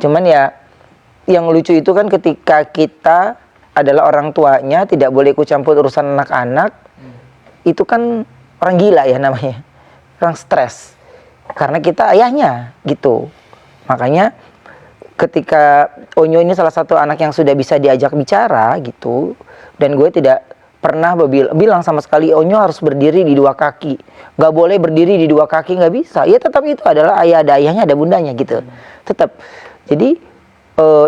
Cuman ya yang lucu itu kan ketika kita adalah orang tuanya tidak boleh ikut campur urusan anak-anak, itu kan orang gila ya namanya, orang stres karena kita ayahnya gitu. Makanya ketika Onyo ini salah satu anak yang sudah bisa diajak bicara gitu, dan gue tidak pernah bilang sama sekali Onyo harus berdiri di dua kaki, nggak boleh berdiri di dua kaki, nggak bisa. Ya tetap itu adalah ada ayahnya ada bundanya gitu, tetap. Jadi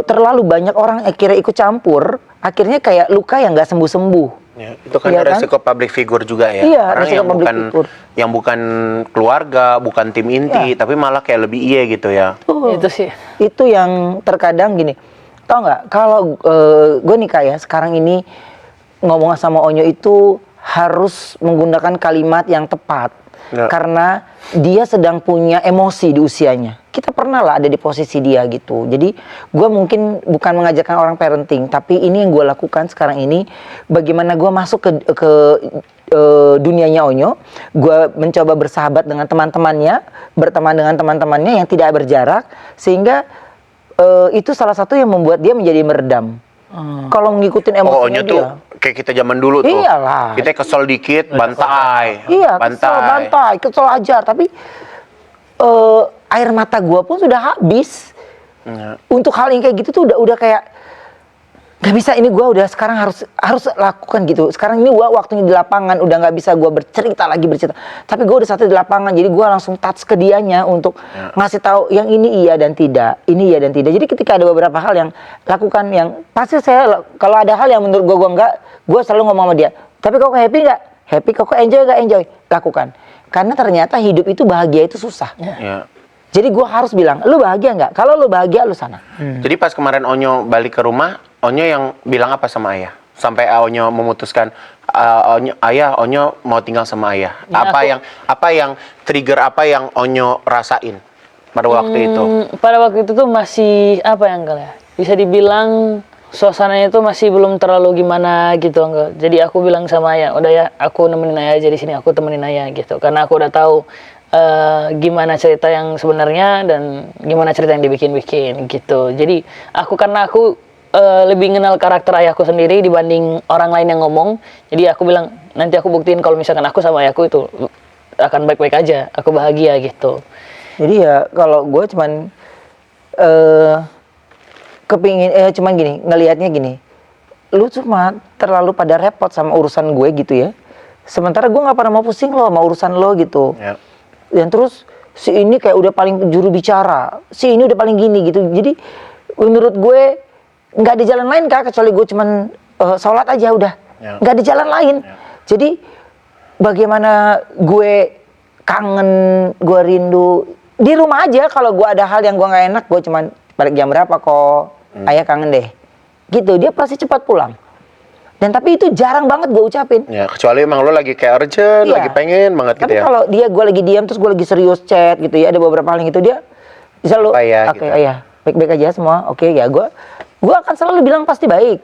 terlalu banyak orang akhirnya ikut campur, akhirnya kayak luka yang nggak sembuh-sembuh. Ya, itu kan Iya resiko public figure juga ya. Iya, Orang yang bukan keluarga, bukan tim inti, tapi malah kayak lebih gitu ya. Itu sih. Itu yang terkadang gini, tau nggak? Kalau gue nikah ya sekarang ini ngomong sama Onyo itu harus menggunakan kalimat yang tepat, karena dia sedang punya emosi di usianya. Kita pernah lah ada di posisi dia gitu. Jadi gue mungkin bukan mengajarkan orang parenting, tapi ini yang gue lakukan sekarang ini, bagaimana gue masuk ke dunianya Onyo. Gue mencoba bersahabat dengan teman-temannya, berteman dengan teman-temannya yang tidak berjarak, sehingga itu salah satu yang membuat dia menjadi meredam. Kalau ngikutin emosinya Onyo tuh kayak kita zaman dulu tuh. Iyalah. Kita kesel dikit, bantai. Iya, kesel aja. Tapi air mata gue pun sudah habis. Untuk hal yang kayak gitu tuh udah kayak nggak bisa, ini gue udah sekarang harus lakukan gitu. Sekarang ini gue waktunya di lapangan, udah nggak bisa gue bercerita. Tapi gue udah satu di lapangan, jadi gue langsung touch ke dianya untuk ngasih tahu yang ini iya dan tidak, ini iya dan tidak. Jadi ketika ada beberapa hal yang lakukan yang pasti saya, kalau ada hal yang menurut gue enggak, gue selalu ngomong sama dia. Tapi kok happy nggak? Happy. Kok enjoy nggak? Enjoy. Lakukan. Karena ternyata hidup itu bahagia itu susah. Jadi gue harus bilang, lu bahagia nggak? Kalau lu bahagia, lu sana. Jadi pas kemarin Onyo balik ke rumah, Onyo yang bilang apa sama ayah? Sampai Onyo memutuskan, ayah, Onyo mau tinggal sama ayah. Ya, apa yang trigger, apa yang Onyo rasain pada waktu itu? Pada waktu itu tuh masih apa ya Uncle ya? Bisa dibilang suasananya itu masih belum terlalu gimana gitu Uncle. Jadi aku bilang sama ayah, udah ya, aku nemenin ayah aja di sini, aku temenin ayah gitu. Karena aku udah tahu gimana cerita yang sebenarnya dan gimana cerita yang dibikin-bikin gitu. Jadi karena aku lebih kenal karakter ayahku sendiri dibanding orang lain yang ngomong. Jadi aku bilang, nanti aku buktiin kalau misalkan aku sama ayahku itu akan baik-baik aja, aku bahagia gitu. Jadi ya kalau gue cuman cuman gini, ngelihatnya gini, lu cuma terlalu pada repot sama urusan gue gitu ya. Sementara gue nggak pernah mau pusing lo sama urusan lo gitu. Dan terus si ini kayak udah paling juru bicara, si ini udah paling gini gitu. Jadi menurut gue nggak ada jalan lain Kak, kecuali gue cuman sholat aja udah. Nggak ada jalan lain. Jadi bagaimana gue kangen, gue rindu di rumah aja. Kalau gue ada hal yang gue nggak enak, gue cuman balik jam berapa kok, ayah kangen deh. Gitu, dia pasti cepat pulang. Dan tapi itu jarang banget gue ucapin. Ya, kecuali emang lo lagi kayak urgent, lagi pengen banget tapi gitu ya. Tapi kalau gue lagi diam terus gue lagi serius chat gitu ya, ada beberapa hal yang itu dia bisa lo, oke, ayah, baik-baik aja semua, oke ya, gue akan selalu bilang pasti baik.